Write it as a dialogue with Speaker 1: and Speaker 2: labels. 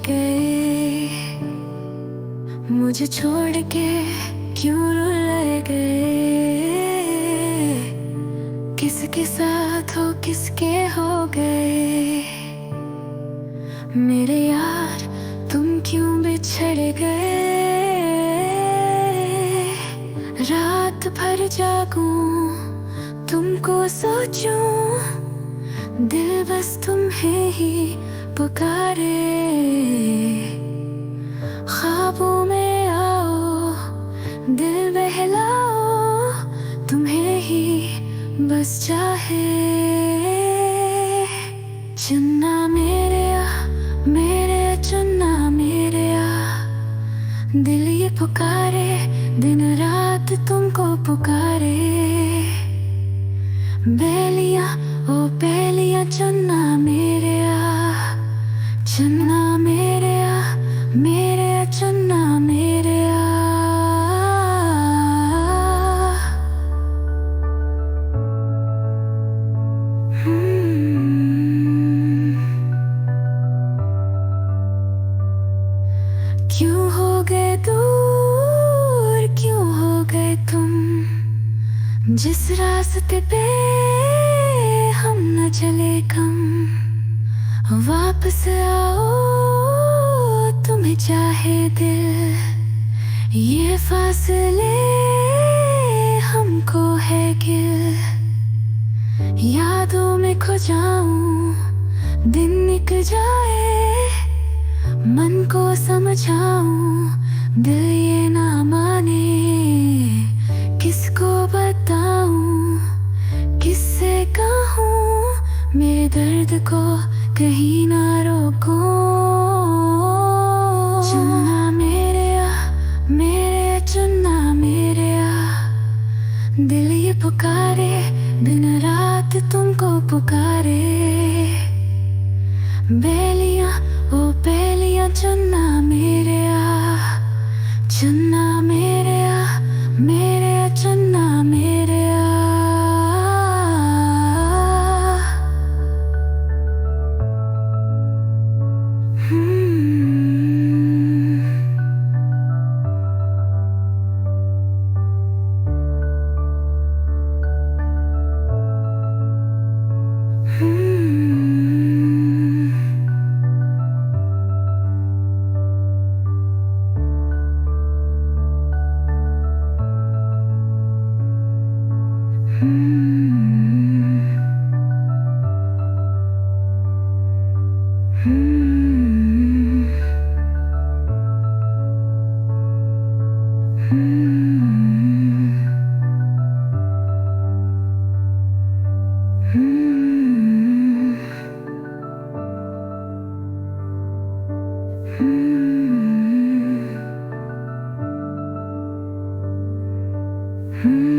Speaker 1: गए, मुझे छोड़ के क्यों रुला गए। किसके साथ हो किसके हो गए, मेरे यार तुम क्यों बिछड़ गए। रात भर जागूं तुमको सोचूं, दिल बस तुम्हें ही पुकारे। ख्वाबों में आओ दिल बहलाओ, तुम्हें ही बस चाहे। चुन्ना मेरे चुन्ना मेरे दिल ये पुकारे, दिन रात तुमको पुकारे। बेलिया ओ बेलिया चुन्ना मेरे चुन्ना मेरे चुन्ना मेरे क्यों हो गए दूर, क्यों हो गए तुम, जिस रास्ते पे हम न चले कम। वापस आओ तुम्हें चाहे दिल, ये फासले हमको है गिल। यादों में खो जाऊं दिन निकल जाए, मन को समझाऊं दिल ये ना माने। किसको बताऊं किससे कहूं, मेरे दर्द को कहीं ना रोको। चुन्ना मेरे चुन्ना मेरे दिल ये पुकारे, दिन रात तुमको पुकारे। बेलिया ओ बेलिया चुन्ना मेरे चुन्ना मेरे चुन्ना मेरे Hmm.